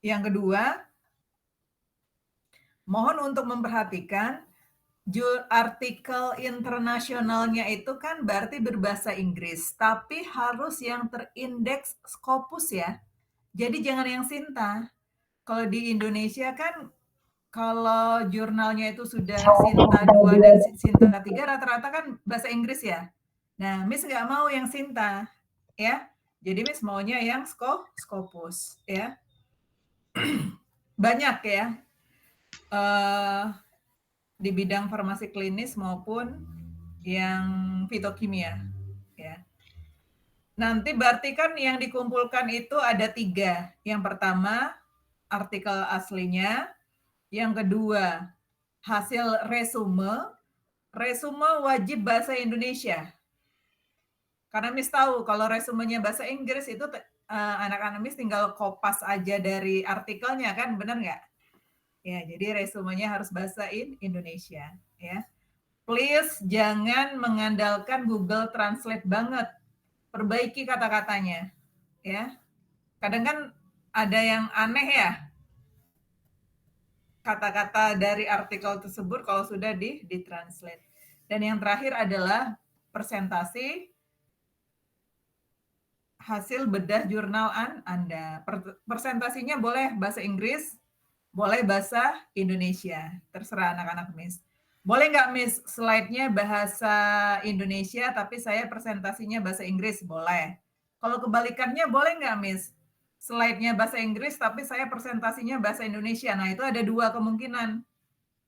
Yang kedua, mohon untuk memperhatikan artikel internasionalnya itu kan berarti berbahasa Inggris, tapi harus yang terindeks Scopus ya. Jadi jangan yang Sinta. Kalau di Indonesia kan kalau jurnalnya itu sudah Sinta 2 dan Sinta 3 rata-rata kan bahasa Inggris ya. Nah, Miss nggak mau yang Sinta ya. Jadi Miss maunya yang Scopus ya. Banyak ya. Di bidang farmasi klinis maupun yang fitokimia ya. Nanti berarti kan yang dikumpulkan itu ada 3. Yang pertama artikel aslinya, yang kedua hasil resume. Resume wajib bahasa Indonesia. Karena Miss tahu kalau resumenya bahasa Inggris itu anak-anak Miss tinggal kopas aja dari artikelnya kan, benar nggak? Ya, jadi resumenya harus bahasa Indonesia ya. Please jangan mengandalkan Google Translate banget. Perbaiki kata-katanya ya. Kadang kan ada yang aneh ya. Kata-kata dari artikel tersebut kalau sudah ditranslate. Dan yang terakhir adalah presentasi hasil bedah jurnal Anda. Presentasinya boleh bahasa Inggris, boleh bahasa Indonesia. Terserah anak-anak Miss. Boleh nggak Miss slide-nya bahasa Indonesia tapi saya presentasinya bahasa Inggris? Boleh. Kalau kebalikannya boleh nggak Miss? Slide-nya bahasa Inggris tapi saya presentasinya bahasa Indonesia. Nah, itu ada 2 kemungkinan.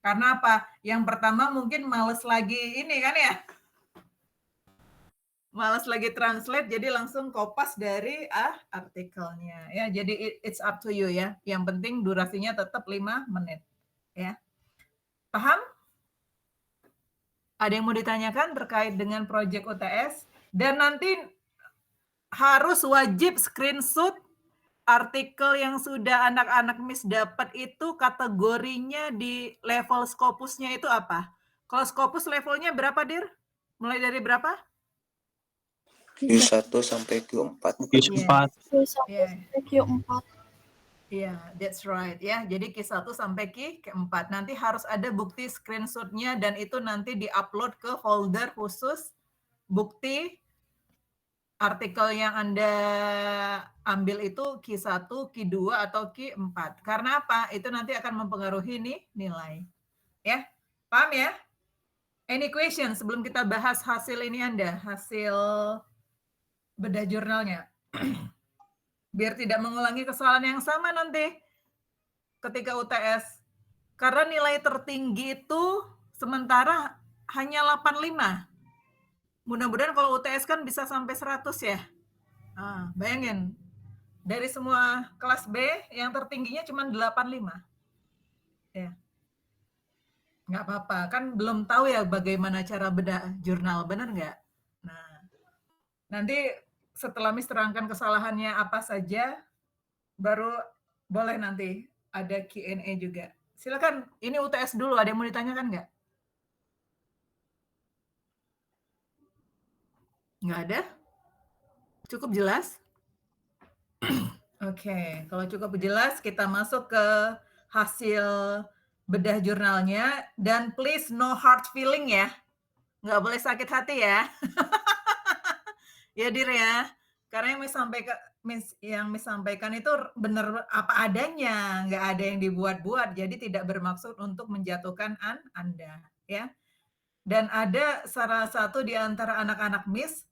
Karena apa? Yang pertama mungkin males lagi ini kan ya. Males lagi translate jadi langsung kopas dari artikelnya ya. Jadi it's up to you ya. Yang penting durasinya tetap 5 menit ya. Paham? Ada yang mau ditanyakan terkait dengan proyek UTS? Dan nanti harus wajib screenshot artikel yang sudah anak-anak Miss dapat itu kategorinya di level Scopusnya itu apa? Kalau Scopus levelnya berapa, Dir? Mulai dari berapa? Q1 sampai Q4. Q4. Q4. Iya, that's right ya. Jadi Q1 sampai Q4. Nanti harus ada bukti screenshot-nya dan itu nanti di-upload ke folder khusus bukti artikel yang Anda ambil itu Q1, Q2 atau Q4. Karena apa? Itu nanti akan mempengaruhi nilai. Ya. Paham ya? Any question sebelum kita bahas hasil ini Anda, hasil bedah jurnalnya? Biar tidak mengulangi kesalahan yang sama nanti ketika UTS. Karena nilai tertinggi itu sementara hanya 85. Mudah-mudahan kalau UTS kan bisa sampai 100 ya. Nah, bayangin, dari semua kelas B yang tertingginya cuma 85. Ya. Nggak apa-apa, kan belum tahu ya bagaimana cara bedah jurnal, benar nggak? Nah, nanti setelah Miss terangkan kesalahannya apa saja, baru boleh nanti ada Q&A juga. Silakan, ini UTS dulu, ada yang mau ditanyakan nggak? Nggak ada? Cukup jelas? Oke, kalau cukup jelas kita masuk ke hasil bedah jurnalnya. Dan please no hard feeling ya. Nggak boleh sakit hati ya. Ya Dir ya. Karena yang Miss sampaikan itu benar apa adanya. Nggak ada yang dibuat-buat. Jadi tidak bermaksud untuk menjatuhkan Anda. Ya. Dan ada salah satu di antara anak-anak Miss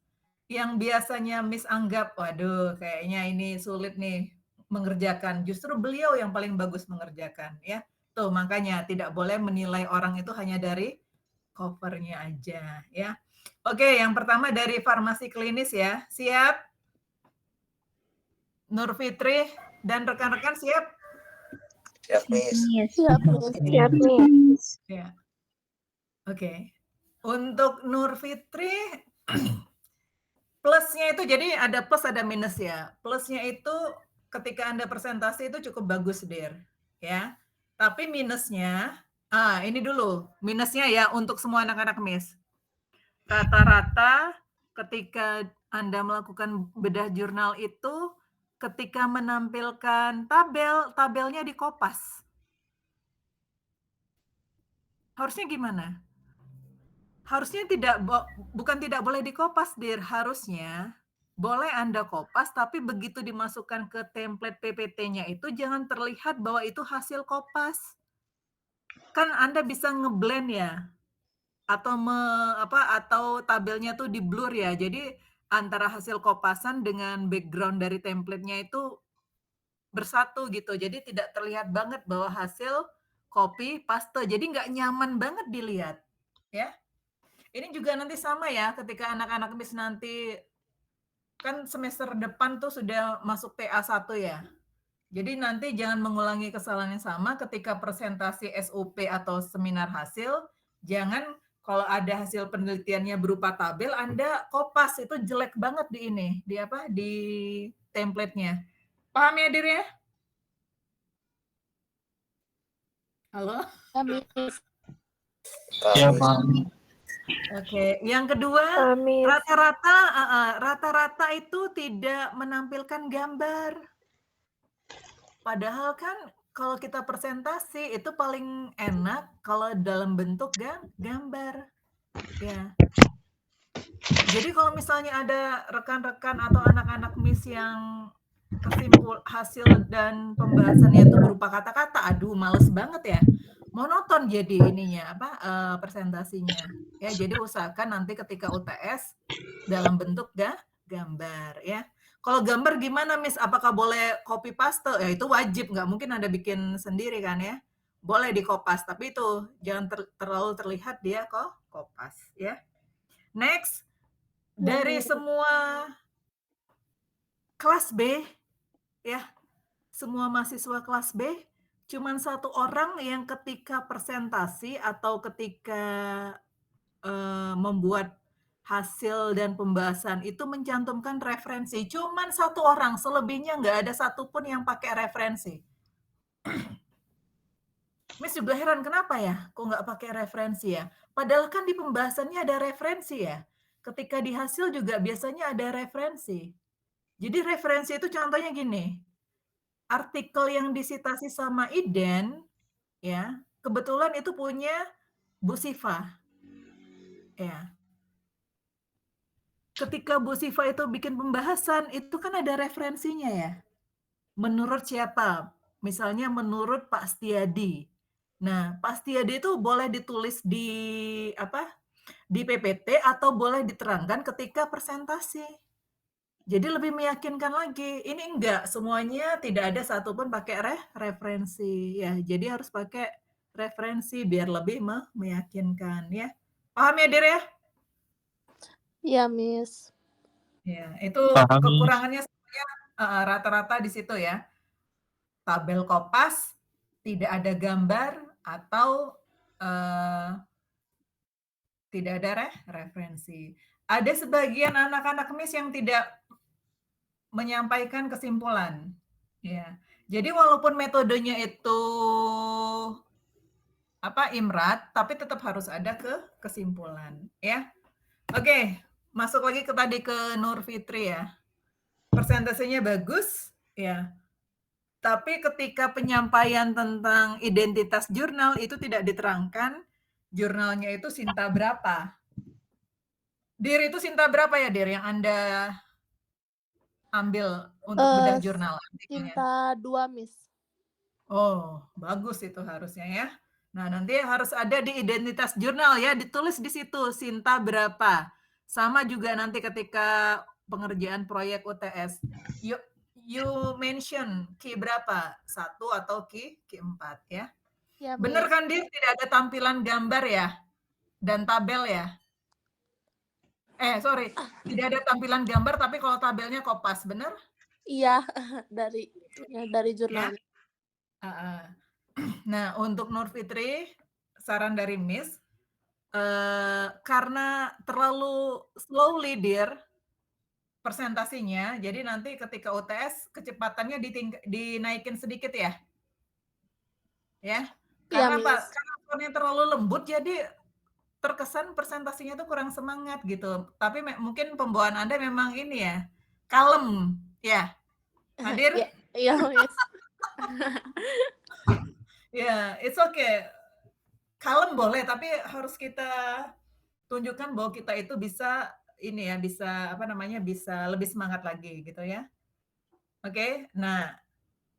yang biasanya Miss anggap, waduh kayaknya ini sulit nih mengerjakan. Justru beliau yang paling bagus mengerjakan ya. Tuh makanya tidak boleh menilai orang itu hanya dari covernya aja ya. Oke, yang pertama dari farmasi klinis ya. Siap? Nur Fitri dan rekan-rekan siap? Siap, Miss. Siap nih. Ya. Oke. Untuk Nur Fitri plusnya itu jadi ada plus ada minus ya. Plusnya itu ketika Anda presentasi itu cukup bagus, Dir. Ya. Tapi minusnya, ini dulu. Minusnya ya untuk semua anak-anak Miss. Rata-rata ketika Anda melakukan bedah jurnal itu ketika menampilkan tabelnya dikopas. Harusnya gimana? Harusnya bukan tidak boleh dikopas, Dir. Harusnya boleh Anda kopas, tapi begitu dimasukkan ke template PPT-nya itu jangan terlihat bahwa itu hasil kopas. Kan Anda bisa ngeblend ya, atau atau tabelnya tuh di-blur ya. Jadi antara hasil kopasan dengan background dari template-nya itu bersatu gitu. Jadi tidak terlihat banget bahwa hasil copy paste. Jadi nggak nyaman banget dilihat, ya. Ini juga nanti sama ya, ketika anak-anak Miss nanti, kan semester depan tuh sudah masuk TA1 ya. Jadi nanti jangan mengulangi kesalahan yang sama ketika presentasi SOP atau seminar hasil, jangan kalau ada hasil penelitiannya berupa tabel, Anda kopas, itu jelek banget di template-nya. Paham ya, Dir ya? Halo? Ya, Miss. Pak Miss. Oke, yang kedua, Miss. rata-rata itu tidak menampilkan gambar. Padahal kan kalau kita presentasi itu paling enak kalau dalam bentuk gambar. Ya. Jadi kalau misalnya ada rekan-rekan atau anak-anak Miss yang hasil dan pembahasannya itu berupa kata-kata, aduh males banget ya. Monoton jadi presentasinya. Ya, jadi usahakan nanti ketika UTS dalam bentuk gambar ya. Kalau gambar gimana, Miss? Apakah boleh copy paste? Ya itu wajib, nggak mungkin Anda bikin sendiri kan ya. Boleh dikopas, tapi itu jangan terlalu terlihat dia kok kopas ya. Next, dari semua kelas B ya, semua mahasiswa kelas B, cuman 1 orang yang ketika presentasi atau ketika membuat hasil dan pembahasan itu mencantumkan referensi. Cuman 1 orang, selebihnya nggak ada satupun yang pakai referensi. Miss juga heran, kenapa ya? Kok nggak pakai referensi ya? Padahal kan di pembahasannya ada referensi ya. Ketika di hasil juga biasanya ada referensi. Jadi referensi itu contohnya gini, artikel yang disitasi sama Iden, ya, kebetulan itu punya Bu Sifa. Ya. Ketika Bu Sifa itu bikin pembahasan, itu kan ada referensinya ya. Menurut siapa? Misalnya menurut Pak Setiadi. Nah, Pak Setiadi itu boleh ditulis di PPT atau boleh diterangkan ketika presentasi. Jadi lebih meyakinkan lagi. Ini enggak, semuanya tidak ada satupun pakai referensi ya. Jadi harus pakai referensi biar lebih meyakinkan ya. Paham ya, Dir ya? Iya, Miss. Ya, itu kekurangannya sebenarnya rata-rata di situ ya. Tabel kopas, tidak ada gambar atau tidak ada referensi. Ada sebagian anak-anak Miss yang tidak menyampaikan kesimpulan. Ya. Jadi walaupun metodenya itu IMRAT, tapi tetap harus ada kesimpulan, ya. Oke, masuk lagi ke Nur Fitri ya. Persentasenya bagus, ya. Tapi ketika penyampaian tentang identitas jurnal itu tidak diterangkan, jurnalnya itu Sinta berapa. Dir, itu Sinta berapa ya, Dir, yang Anda ambil untuk bedah jurnal? Sinta 2, Miss. Oh, bagus itu harusnya ya. Nah, nanti harus ada di identitas jurnal ya, ditulis di situ Sinta berapa. Sama juga nanti ketika pengerjaan proyek UTS. You mention Q berapa? 1 atau Q 4 ya. Ya, Bener Miss. kan, Dir? Tidak ada tampilan gambar ya? Dan tabel ya? Sorry. Tidak ada tampilan gambar, tapi kalau tabelnya kopas, bener? Iya, dari jurnalnya. Ya? Nah, untuk Nur Fitri, saran dari Miss, karena terlalu slowly, Dir, presentasinya, jadi nanti ketika UTS kecepatannya dinaikin sedikit ya. Ya. Karena apa? Karena tonnya terlalu lembut, jadi terkesan presentasinya tuh kurang semangat gitu. Tapi mungkin pembawaan Anda memang ini ya, kalem, ya. Hadir? Iya, Miss. Ya, it's okay. Kalem boleh, tapi harus kita tunjukkan bahwa kita itu bisa ini ya, bisa apa namanya, bisa lebih semangat lagi gitu ya. Oke, nah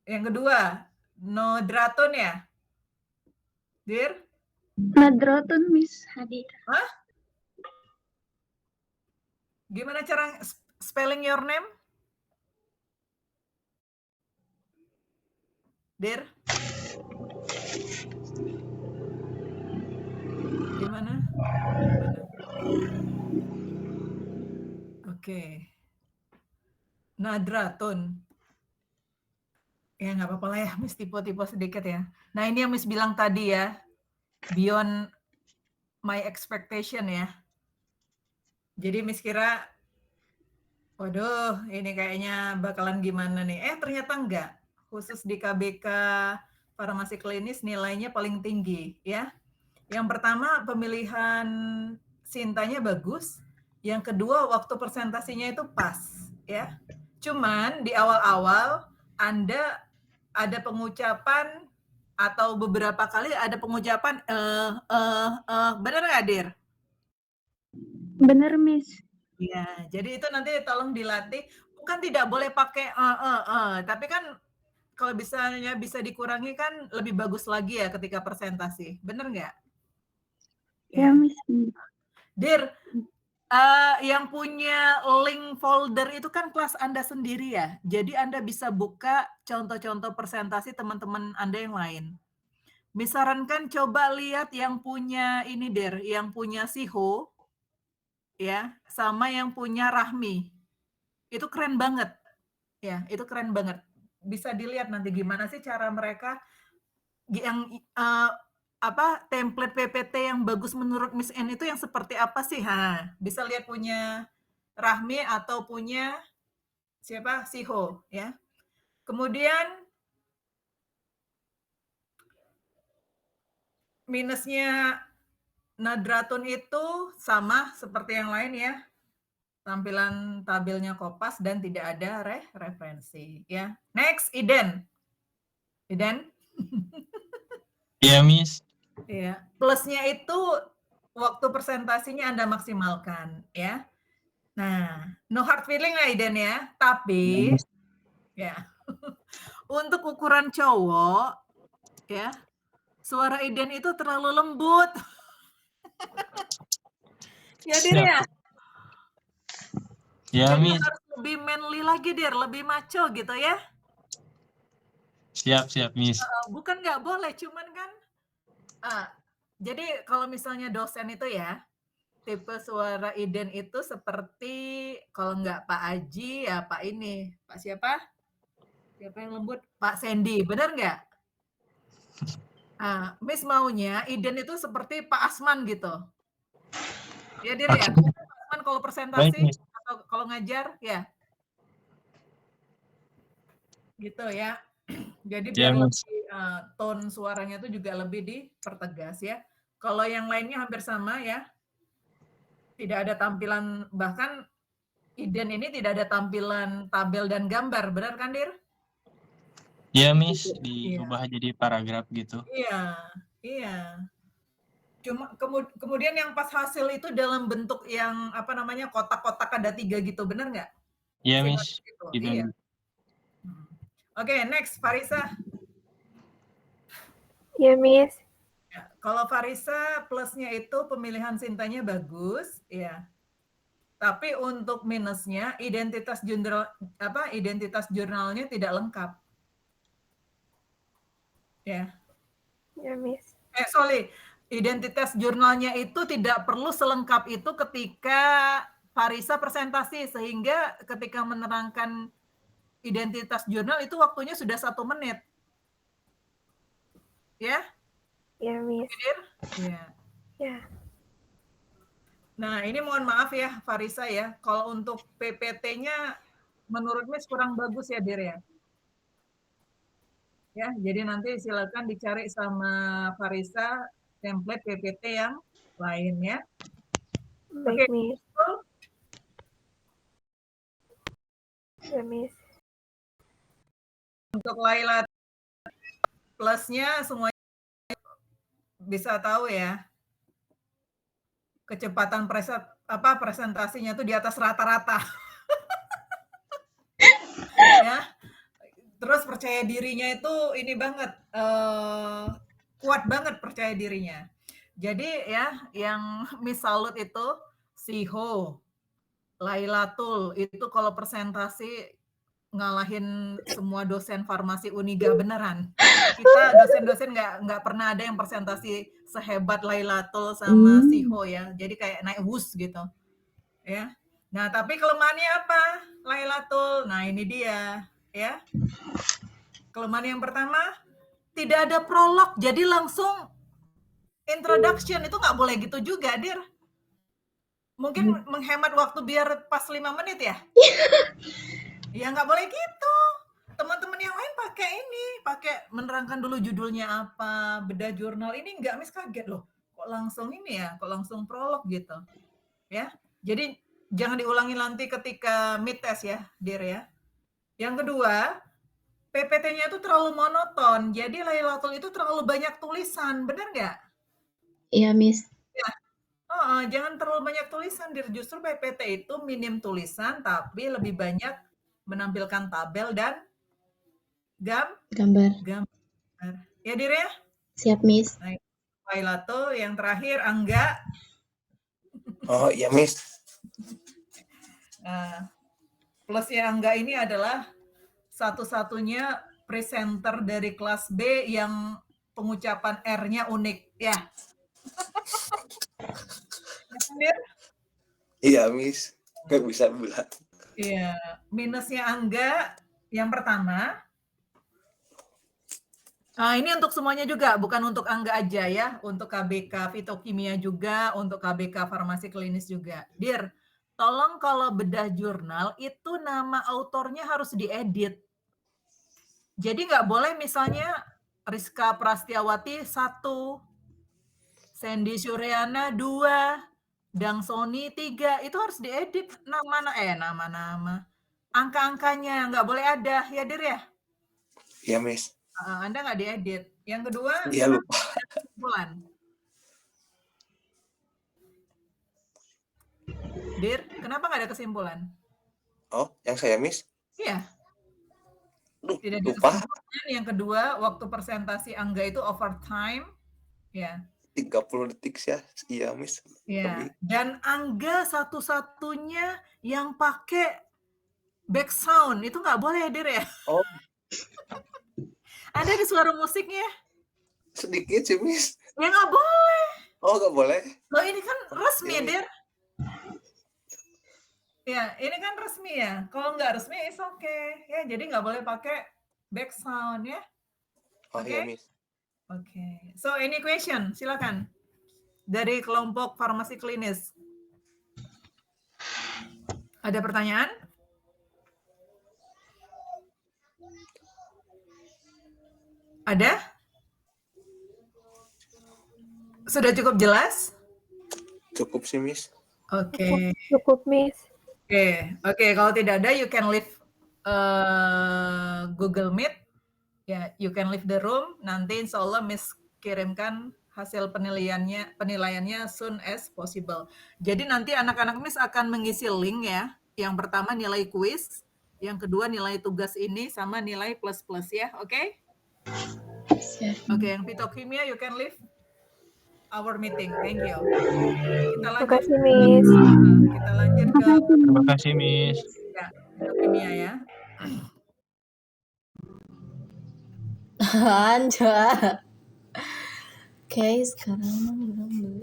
yang kedua, Nodratun ya, Dir? Nadrotun, Miss, hadir. Hah? Gimana cara spelling your name? Dir? Gimana? Gimana? Oke. Nadratun. Ya nggak apa-apa lah ya, Miss tipe-tipe sedikit ya. Nah ini yang Miss bilang tadi ya, beyond my expectation ya. Jadi Miss kira, waduh ini kayaknya bakalan gimana nih. Ternyata enggak. Khusus di KBK Farmasi Klinis nilainya paling tinggi ya. Yang pertama pemilihan Sintanya bagus. Yang kedua waktu presentasinya itu pas ya. Cuman di awal-awal Anda ada pengucapan atau beberapa kali ada pengucapan benar nggak, Dir? Bener, Miss. Iya, jadi itu nanti tolong dilatih. Bukan tidak boleh pakai tapi kan kalau misalnya bisa dikurangi kan lebih bagus lagi ya ketika presentasi. Bener nggak? Ya, Miss. Dir, yang punya link folder itu kan kelas Anda sendiri ya. Jadi Anda bisa buka contoh-contoh presentasi teman-teman Anda yang lain. Disarankan coba lihat yang punya ini, Dir, yang punya Siho, ya, sama yang punya Rahmi. Itu keren banget. Ya, itu keren banget. Bisa dilihat nanti gimana sih cara mereka yang template PPT yang bagus menurut Miss N itu yang seperti apa sih? Bisa lihat punya Rahmi atau punya siapa? Siho ya. Kemudian minusnya Nadratun itu sama seperti yang lain ya. Tampilan tabelnya kopas dan tidak ada referensi ya. Next, Iden. Iden? Iya, Miss. Iya, plusnya itu waktu presentasinya Anda maksimalkan ya. Nah, no hard feeling ya Iden ya, tapi ya untuk ukuran cowok ya, suara Iden itu terlalu lembut. Ya Dir ya. Ya, Jadi Miss. harus lebih manly lagi Dir, lebih maco gitu ya. Siap, Miss. Bukan nggak boleh, cuman kan jadi kalau misalnya dosen itu ya, tipe suara Iden itu seperti kalau nggak Pak Aji ya Pak ini, Pak siapa? Siapa yang lembut? Pak Sandy, benar nggak? Miss maunya Iden itu seperti Pak Asman gitu. Ya Dir ya, Pak Asman kalau presentasi Baik, Miss. atau kalau ngajar ya, gitu ya. Jadi Ya, biar Miss. lebih tone suaranya itu juga lebih dipertegas ya. Kalau yang lainnya hampir sama ya, tidak ada tampilan, bahkan Iden ini tidak ada tampilan tabel dan gambar, benar kan Dir? Ya, Miss. Iya. Diubah jadi paragraf gitu. Iya. Cuma kemudian yang pas hasil itu dalam bentuk yang apa namanya kotak-kotak ada 3 gitu, benar nggak? Iya, Si Miss. notes gitu. Gitu. Iya. Oke, next Farisa. Ya, Miss. Ya, kalau Farisa plusnya itu pemilihan Sintanya bagus, ya. Tapi untuk minusnya identitas jurnalnya tidak lengkap. Ya. Ya, Miss. Sorry, identitas jurnalnya itu tidak perlu selengkap itu ketika Farisa presentasi, sehingga ketika menerangkan identitas jurnal itu waktunya sudah 1 menit. Ya? Ya, Miss. Ya. Ya. Nah, ini mohon maaf ya Farisa ya, kalau untuk PPT-nya menurut Miss kurang bagus ya Dir ya. Ya, jadi nanti silakan dicari sama Farisa template PPT yang lain ya. Baik, Oke. Miss. Ya, Miss. Untuk Laila plusnya semuanya bisa tahu ya. Kecepatan presentasinya tuh di atas rata-rata. Ya. Terus percaya dirinya itu ini banget, kuat banget percaya dirinya. Jadi ya, yang Miss Salut itu, Siho, Lailatul, itu kalau presentasi ngalahin semua dosen farmasi Uniga beneran. Kita dosen-dosen nggak pernah ada yang presentasi sehebat Lailatul sama Siho ya. Jadi kayak naik wus gitu. Ya. Nah, tapi kelemahannya apa? Lailatul. Nah, ini dia, ya. Kelemahan yang pertama, tidak ada prolog, jadi langsung introduction. Itu nggak boleh gitu juga, Dir. Mungkin menghemat waktu biar pas 5 menit ya? Ya nggak boleh gitu. Teman-teman yang lain pakai menerangkan dulu judulnya apa, bedah jurnal. Ini nggak, Miss kaget loh. Kok langsung ini ya, kok langsung prolog gitu. Ya, jadi jangan diulangi nanti ketika mid test ya, Dir ya. Yang kedua, PPT-nya itu terlalu monoton. Jadi Lailatul itu terlalu banyak tulisan, benar nggak? Iya, Miss. Ya. Jangan terlalu banyak tulisan, Dir. Justru PPT itu minim tulisan, tapi lebih banyak menampilkan tabel dan Gambar. gambar. Ya, Dir ya? Siap, Miss. Nah, Lailatul. Yang terakhir, Angga. Oh iya, Miss. Nah, plusnya Angga ini adalah satu-satunya presenter dari kelas B yang pengucapan R-nya unik, ya. Dir? Iya, Miss. Nggak bisa bilang. Iya, minusnya Angga yang pertama. Nah, ini untuk semuanya juga, bukan untuk Angga aja ya, untuk KBK Fitokimia juga, untuk KBK Farmasi Klinis juga. Dir, tolong kalau bedah jurnal itu nama autornya harus diedit. Jadi nggak boleh misalnya Rizka Prastiawati 1, Sandy Suryana 2, Dang Sony 3, itu harus diedit nama-nama. Angka-angkanya nggak boleh ada, ya Dir ya? Iya, Miss. Anda nggak diedit. Yang kedua, Iya, lupa. kesimpulan. Dir, kenapa nggak ada kesimpulan? Oh, yang saya, Miss? Iya. Duh, Tidak ada lupa. kesimpulan. Yang kedua, waktu presentasi Angga itu overtime. Ya. 30 detik ya. Iya, Miss. Ya. Lebih. Dan Angga satu-satunya yang pakai back sound. Itu nggak boleh, Dir ya? Oh, Ada di suara musiknya. sedikit sih, Miss. Ya nggak boleh. Oh, nggak boleh. Loh, ini kan resmi, Ini. Dir. Ya, ini kan resmi ya. Kalau nggak resmi, it's okay. Ya, jadi nggak boleh pakai back sound ya. Oh Oke. iya, Miss. Oke. So, any question? Silakan. Dari kelompok farmasi klinis. Ada pertanyaan? Ada? Sudah cukup jelas? Cukup sih, Miss. Oke. Cukup, Miss. Oke. Kalau tidak ada, you can leave Google Meet. Ya, you can leave the room. Nanti insya Allah Miss kirimkan hasil penilaiannya soon as possible. Jadi nanti anak-anak Miss akan mengisi link ya. Yang pertama nilai kuis, yang kedua nilai tugas ini sama nilai plus-plus ya, oke? Siap. Oke, yang Fitokimia you can leave our meeting. Thank you. Kita Terima lanjut. kasih, Miss. Kita lanjut ke Terima kasih, Miss. ya, Fitokimia ya. Anja. Oke, sekarang belum